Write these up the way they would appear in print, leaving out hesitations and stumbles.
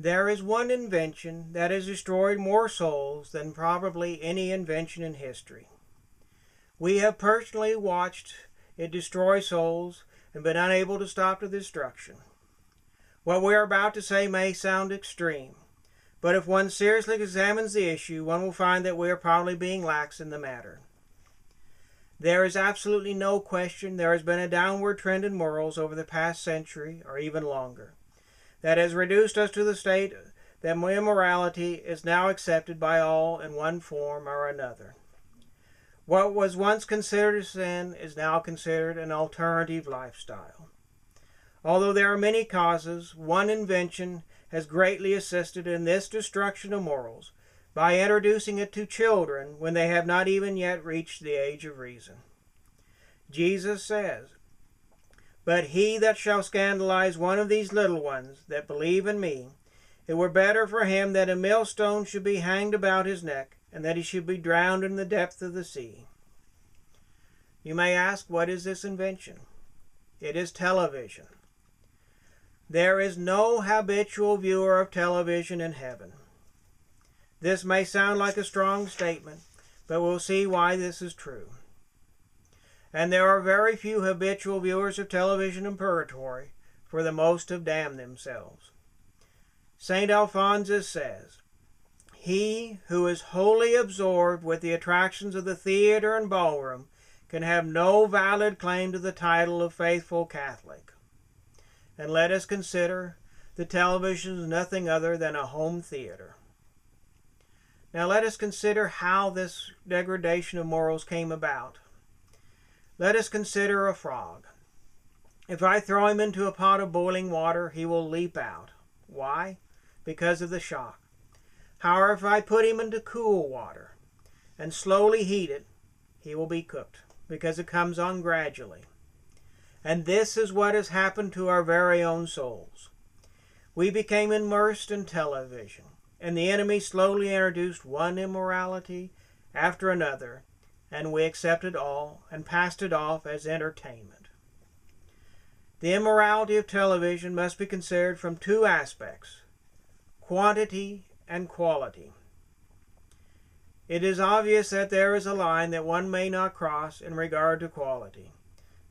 There is one invention that has destroyed more souls than probably any invention in history. We have personally watched it destroy souls and been unable to stop the destruction. What we are about to say may sound extreme, but if one seriously examines the issue, one will find that we are probably being lax in the matter. There is absolutely no question there has been a downward trend in morals over the past century, or even longer, that has reduced us to the state that immorality is now accepted by all in one form or another. What was once considered a sin is now considered an alternative lifestyle. Although there are many causes, one invention has greatly assisted in this destruction of morals by introducing it to children when they have not even yet reached the age of reason. Jesus says, "But he that shall scandalize one of these little ones that believe in me, it were better for him that a millstone should be hanged about his neck, and that he should be drowned in the depth of the sea." You may ask, what is this invention? It is television. There is no habitual viewer of television in heaven. This may sound like a strong statement, but we'll see why this is true. And there are very few habitual viewers of television in purgatory, for the most have damned themselves. St. Alphonsus says, "He who is wholly absorbed with the attractions of the theater and ballroom can have no valid claim to the title of faithful Catholic." And let us consider the television is nothing other than a home theater. Now let us consider how this degradation of morals came about. Let us consider a frog. If I throw him into a pot of boiling water, he will leap out. Why? Because of the shock. However, if I put him into cool water and slowly heat it, he will be cooked, because it comes on gradually. And this is what has happened to our very own souls. We became immersed in television, and the enemy slowly introduced one immorality after another, and we accepted all and passed it off as entertainment. The immorality of television must be considered from two aspects: quantity and quality. It is obvious that there is a line that one may not cross in regard to quality,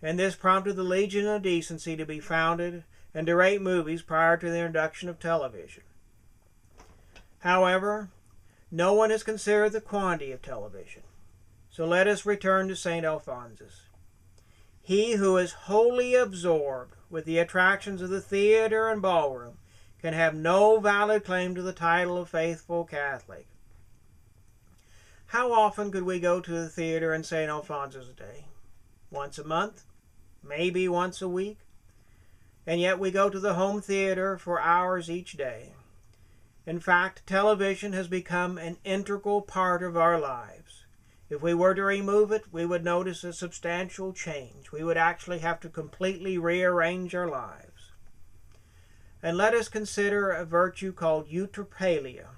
and this prompted the Legion of Decency to be founded and to rate movies prior to the introduction of television. However, no one has considered the quantity of television. So let us return to St. Alphonsus. He who is wholly absorbed with the attractions of the theater and ballroom can have no valid claim to the title of faithful Catholic. How often could we go to the theater in St. Alphonsus' day? Once a month? Maybe once a week? And yet we go to the home theater for hours each day. In fact, television has become an integral part of our lives. If we were to remove it, we would notice a substantial change. We would actually have to completely rearrange our lives. And let us consider a virtue called eutrapelia.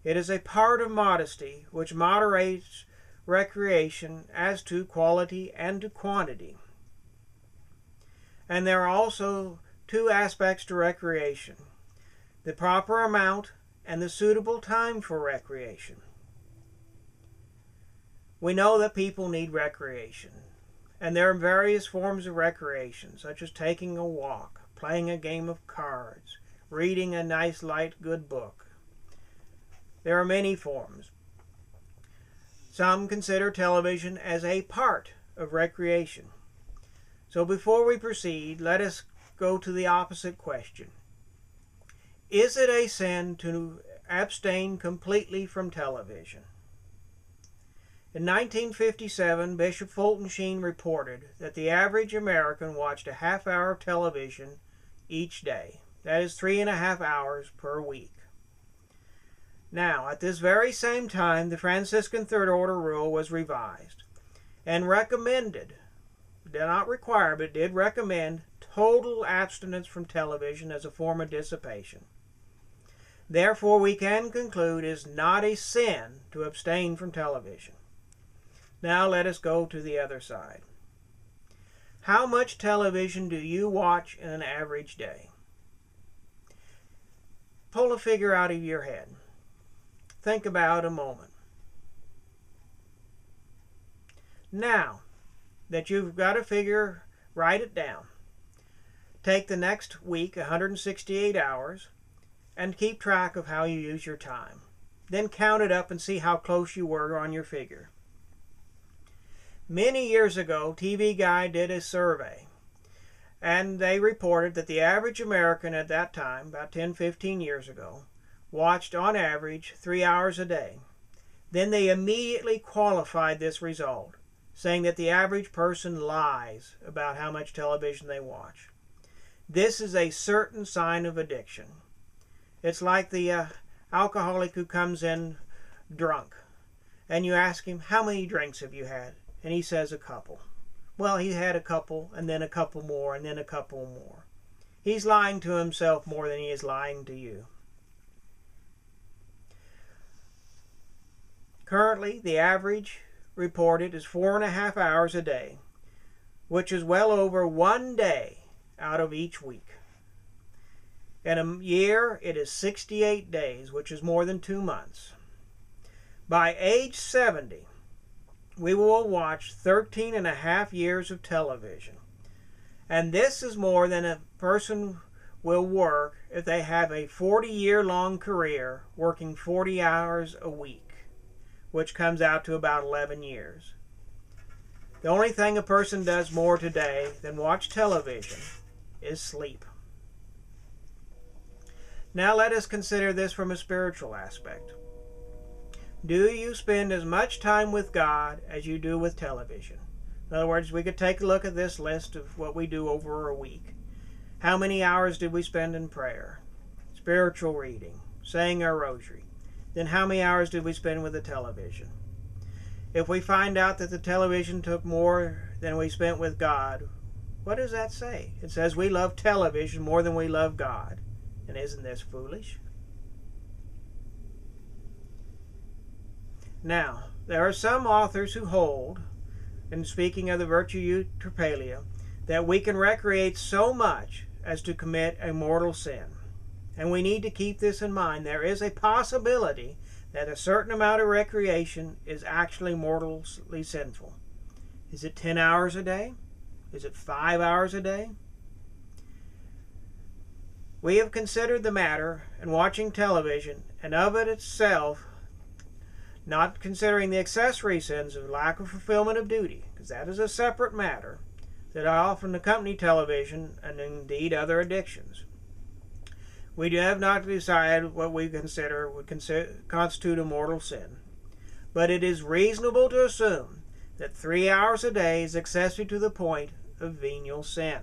It is a part of modesty which moderates recreation as to quality and to quantity. And there are also two aspects to recreation: the proper amount and the suitable time for recreation. We know that people need recreation, and there are various forms of recreation, such as taking a walk, playing a game of cards, reading a nice, light, good book. There are many forms. Some consider television as a part of recreation. So before we proceed, let us go to the opposite question. Is it a sin to abstain completely from television? In 1957, Bishop Fulton Sheen reported that the average American watched a half hour of television each day. That is 3.5 hours per week. Now, at this very same time, the Franciscan Third Order rule was revised and recommended, did not require, but did recommend total abstinence from television as a form of dissipation. Therefore, we can conclude it is not a sin to abstain from television. Now let us go to the other side. How much television do you watch in an average day? pull a figure out of your head. Think about it a moment. Now that you've got a figure, write it down. Take the next week, 168 hours, and keep track of how you use your time. Then count it up and see how close you were on your figure. Many years ago, TV Guide did a survey, and they reported that the average American at that time, about 10-15 years ago, watched on average 3 hours a day. Then they immediately qualified this result, saying that the average person lies about how much television they watch. This is a certain sign of addiction. It's like the alcoholic who comes in drunk, and you ask him, how many drinks have you had? And he says a couple. Well, he had a couple, and then a couple more, and then a couple more. He's lying to himself more than he is lying to you. Currently, the average reported is 4.5 hours a day, which is well over 1 day out of each week. In a year, it is 68 days, which is more than 2 months. By age 70, we will watch 13.5 years of television. And this is more than a person will work if they have a 40-year-long career working 40 hours a week, which comes out to about 11 years. The only thing a person does more today than watch television is sleep. Now let us consider this from a spiritual aspect. Do you spend as much time with God as you do with television? In other words, we could take a look at this list of what we do over a week. How many hours did we spend in prayer, spiritual reading, saying our rosary? Then how many hours did we spend with the television? If we find out that the television took more than we spent with God, what does that say? It says we love television more than we love God. And isn't this foolish? Now, there are some authors who hold, and speaking of the virtue eutrapelia, that we can recreate so much as to commit a mortal sin. And we need to keep this in mind. There is a possibility that a certain amount of recreation is actually mortally sinful. Is it 10 hours a day? Is it 5 hours a day? We have considered the matter and watching television, and of it itself, not considering the accessory sins of lack of fulfillment of duty, because that is a separate matter that often accompany television and indeed other addictions. We have not decided what we consider would constitute a mortal sin, but it is reasonable to assume that 3 hours a day is excessive to the point of venial sin.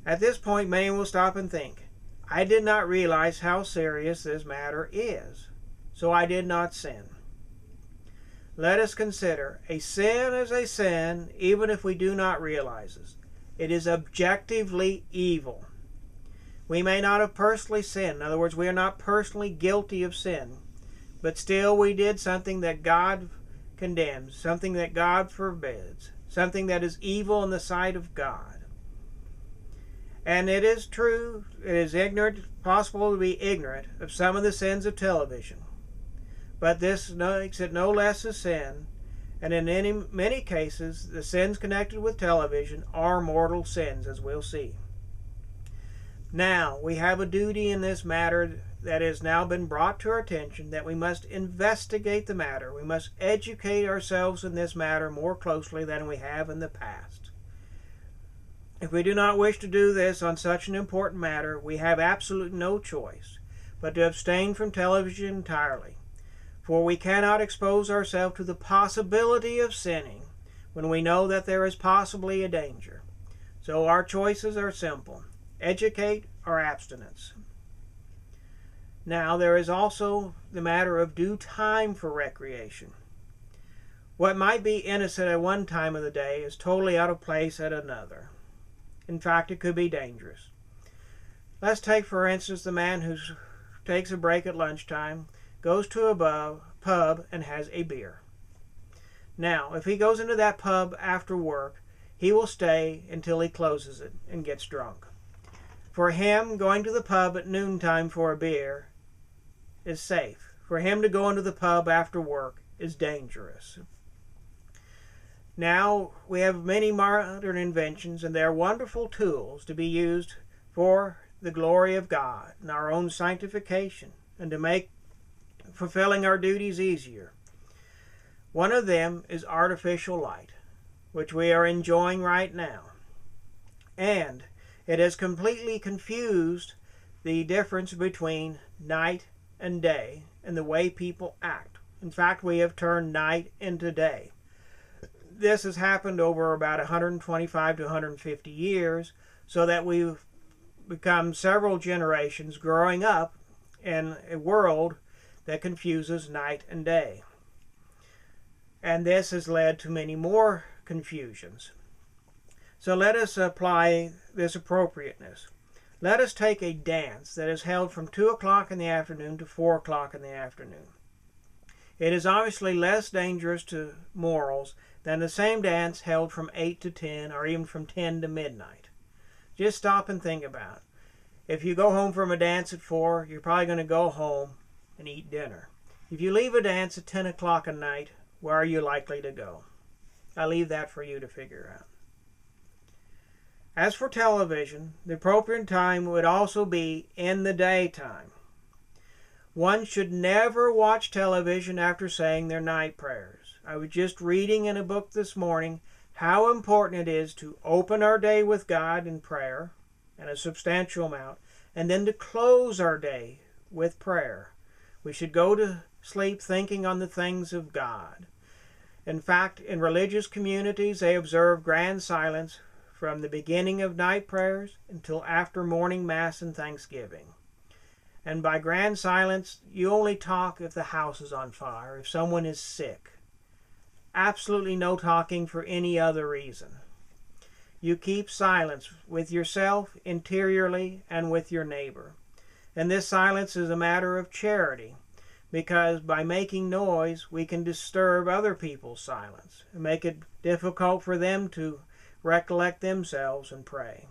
At this point, many will stop and think, I did not realize how serious this matter is, so I did not sin. Let us consider, a sin is a sin even if we do not realize it. It is objectively evil. We may not have personally sinned. In other words, we are not personally guilty of sin, but still we did something that God condemns, something that God forbids, something that is evil in the sight of God. And it is true, it is possible to be ignorant of some of the sins of television. But this makes it no less a sin, and in many cases, the sins connected with television are mortal sins, as we'll see. Now, we have a duty in this matter that has now been brought to our attention, that we must investigate the matter. We must educate ourselves in this matter more closely than we have in the past. If we do not wish to do this on such an important matter, we have absolutely no choice but to abstain from television entirely, for we cannot expose ourselves to the possibility of sinning when we know that there is possibly a danger. So our choices are simple: educate or abstinence. Now, there is also the matter of due time for recreation. What might be innocent at one time of the day is totally out of place at another. In fact, it could be dangerous. Let's take, for instance, the man who takes a break at lunchtime, goes to a pub, and has a beer. Now, if he goes into that pub after work, he will stay until he closes it and gets drunk. For him, going to the pub at noontime for a beer is safe. For him to go into the pub after work is dangerous. Now we have many modern inventions, and they are wonderful tools to be used for the glory of God and our own sanctification and to make fulfilling our duties easier. One of them is artificial light, which we are enjoying right now. And it has completely confused the difference between night and day and the way people act. In fact, we have turned night into day. This has happened over about 125 to 150 years, so that we've become several generations growing up in a world that confuses night and day. And this has led to many more confusions. So let us apply this appropriateness. Let us take a dance that is held from 2 o'clock in the afternoon to 4 o'clock in the afternoon. It is obviously less dangerous to morals than the same dance held from 8 to 10 or even from 10 to midnight. Just stop and think about it. If you go home from a dance at 4, you're probably going to go home and eat dinner. If you leave a dance at 10 o'clock at night, where are you likely to go? I leave that for you to figure out. As for television, the appropriate time would also be in the daytime. One should never watch television after saying their night prayers. I was just reading in a book this morning how important it is to open our day with God in prayer, and a substantial amount, and then to close our day with prayer. We should go to sleep thinking on the things of God. In fact, in religious communities, they observe grand silence from the beginning of night prayers until after morning mass and Thanksgiving. And by grand silence, you only talk if the house is on fire, if someone is sick. Absolutely no talking for any other reason. You keep silence with yourself interiorly and with your neighbor. And this silence is a matter of charity, because by making noise, we can disturb other people's silence and make it difficult for them to recollect themselves and pray.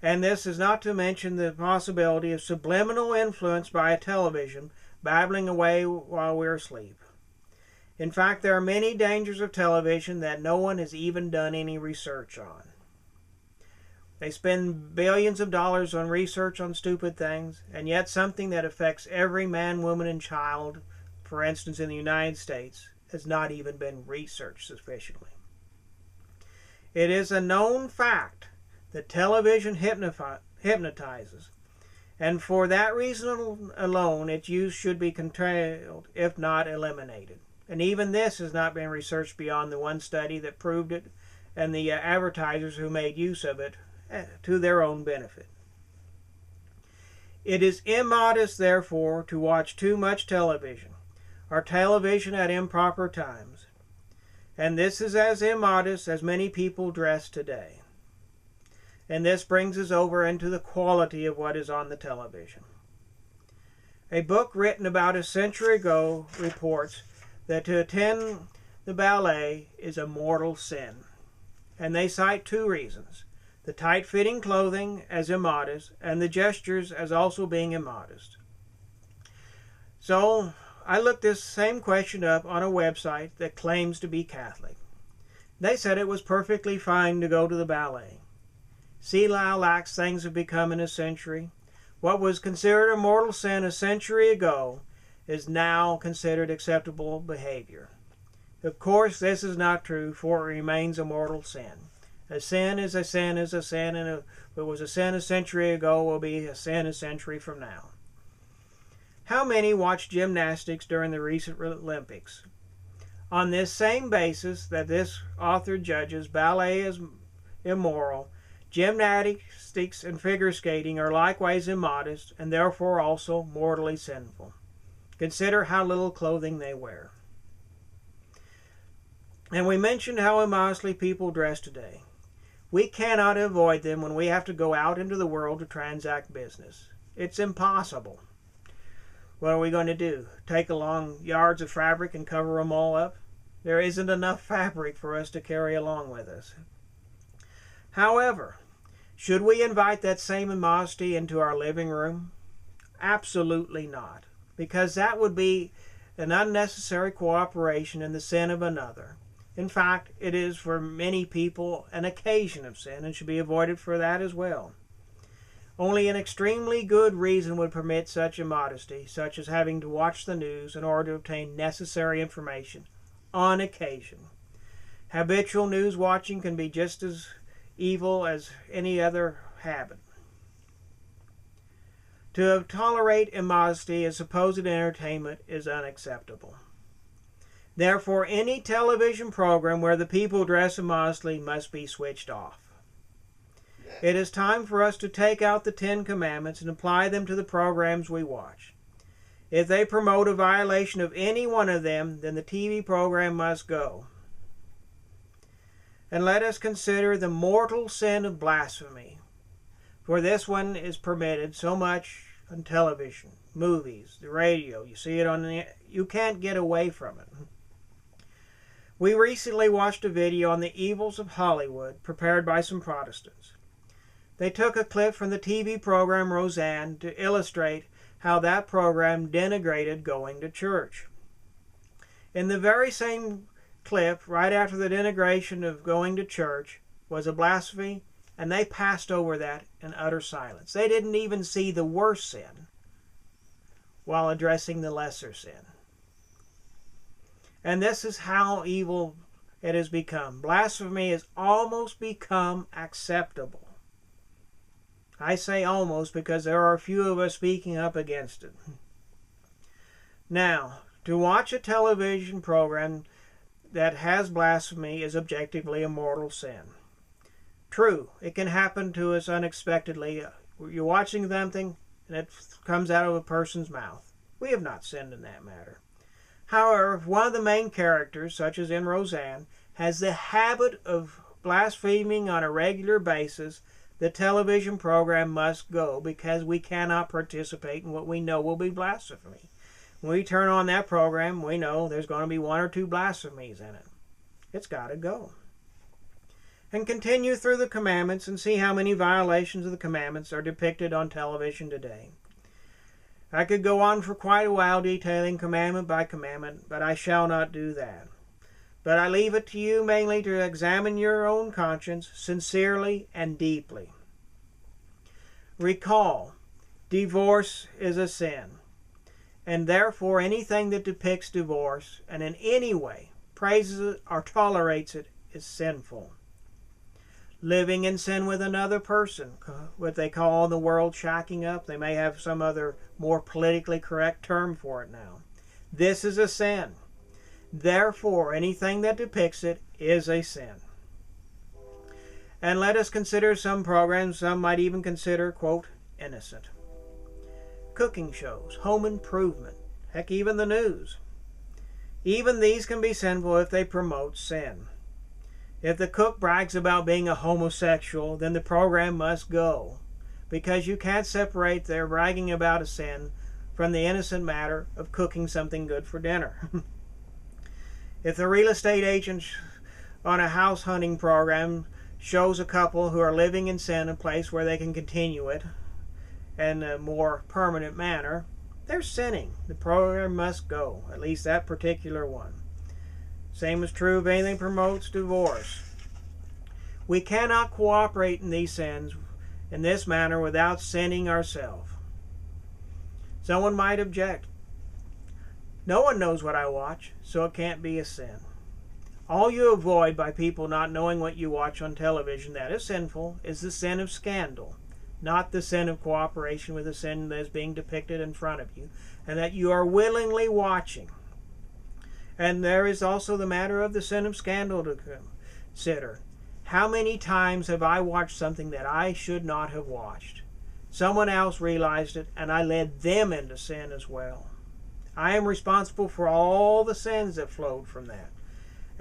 And this is not to mention the possibility of subliminal influence by a television babbling away while we're asleep. In fact, there are many dangers of television that no one has even done any research on. They spend billions of dollars on research on stupid things, and yet something that affects every man, woman, and child, for instance in the United States, has not even been researched sufficiently. It is a known fact that television hypnotizes, and for that reason alone its use should be curtailed, if not eliminated. And even this has not been researched beyond the one study that proved it, and the advertisers who made use of it to their own benefit. It is immodest, therefore, to watch too much television, or television at improper times. And this is as immodest as many people dress today. And this brings us over into the quality of what is on the television. A book written about a century ago reports that to attend the ballet is a mortal sin. And they cite two reasons: the tight-fitting clothing as immodest, and the gestures as also being immodest. So I looked this same question up on a website that claims to be Catholic. They said it was perfectly fine to go to the ballet. See how lax things have become in a century. What was considered a mortal sin a century ago is now considered acceptable behavior. Of course, this is not true, for it remains a mortal sin. A sin is a sin is a sin, and if it was a sin a century ago, will be a sin a century from now. How many watched gymnastics during the recent Olympics? On this same basis that this author judges ballet as immoral, gymnastics and figure skating are likewise immodest and therefore also mortally sinful. Consider how little clothing they wear. And we mentioned how immodestly people dress today. We cannot avoid them when we have to go out into the world to transact business. It's impossible. What are we going to do? Take along yards of fabric and cover them all up? There isn't enough fabric for us to carry along with us. However, Should we invite that same immodesty into our living room? Absolutely not, because that would be an unnecessary cooperation in the sin of another. In fact, it is for many people an occasion of sin and should be avoided for that as well. Only an extremely good reason would permit such immodesty, such as having to watch the news in order to obtain necessary information on occasion. Habitual news watching can be just as evil as any other habit. To tolerate immodesty as supposed entertainment is unacceptable. Therefore, any television program where the people dress immodestly must be switched off. It is time for us to take out the 10 Commandments and apply them to the programs we watch. If they promote a violation of any one of them, then the TV program must go. And let us consider the mortal sin of blasphemy. For this one is permitted so much on television, movies, the radio. You see it you can't get away from it. We recently watched a video on the evils of Hollywood prepared by some Protestants. They took a clip from the TV program Roseanne to illustrate how that program denigrated going to church. In the very same clip, right after the denigration of going to church, was a blasphemy, and they passed over that in utter silence. They didn't even see the worst sin while addressing the lesser sin. And this is how evil it has become. Blasphemy has almost become acceptable. I say almost because there are a few of us speaking up against it. Now, to watch a television program that has blasphemy is objectively a mortal sin. True, it can happen to us unexpectedly. You're watching something and it comes out of a person's mouth. We have not sinned in that matter. However, if one of the main characters, such as in Roseanne, has the habit of blaspheming on a regular basis, the television program must go because we cannot participate in what we know will be blasphemy. When we turn on that program, we know there's going to be 1 or 2 blasphemies in it. It's got to go. And continue through the commandments and see how many violations of the commandments are depicted on television today. I could go on for quite a while detailing commandment by commandment, but I shall not do that. But I leave it to you mainly to examine your own conscience sincerely and deeply. Recall, divorce is a sin, and therefore anything that depicts divorce and in any way praises it or tolerates it is sinful. Living in sin with another person, what they call in the world shacking up, they may have some other more politically correct term for it now. This is a sin. Therefore, anything that depicts it is a sin. And let us consider some programs some might even consider, quote, innocent. Cooking shows, home improvement, heck, even the news. Even these can be sinful if they promote sin. If the cook brags about being a homosexual, then the program must go, because you can't separate their bragging about a sin from the innocent matter of cooking something good for dinner. If the real estate agent on a house hunting program shows a couple who are living in sin a place where they can continue it in a more permanent manner, they're sinning. The program must go, at least that particular one. Same is true if anything promotes divorce. We cannot cooperate in these sins in this manner without sinning ourselves. Someone might object. No one knows what I watch, so it can't be a sin. All you avoid by people not knowing what you watch on television that is sinful is the sin of scandal, not the sin of cooperation with the sin that is being depicted in front of you and that you are willingly watching. And there is also the matter of the sin of scandal to consider. How many times have I watched something that I should not have watched? Someone else realized it, and I led them into sin as well. I am responsible for all the sins that flowed from that,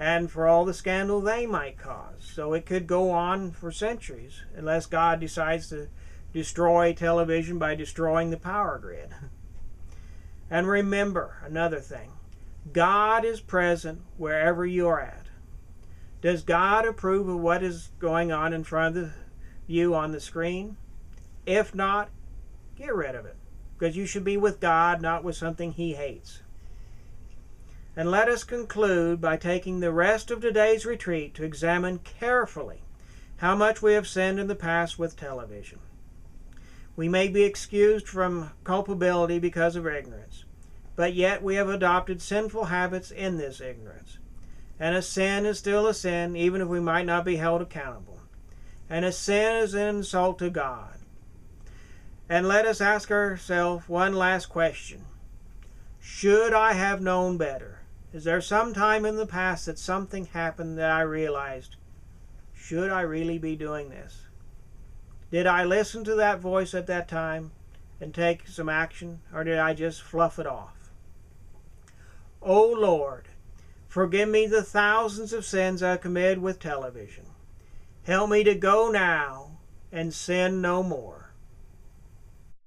and for all the scandal they might cause. So it could go on for centuries, unless God decides to destroy television by destroying the power grid. And remember another thing. God is present wherever you are at. Does God approve of what is going on in front of the you on the screen? If not, get rid of it, because you should be with God, not with something He hates. And let us conclude by taking the rest of today's retreat to examine carefully how much we have sinned in the past with television. We may be excused from culpability because of ignorance, but yet we have adopted sinful habits in this ignorance. And a sin is still a sin, even if we might not be held accountable. And a sin is an insult to God. And let us ask ourselves one last question. Should I have known better? Is there some time in the past that something happened that I realized, should I really be doing this? Did I listen to that voice at that time and take some action, or did I just fluff it off? O Lord, forgive me the thousands of sins I committed with television. Help me to go now and sin no more.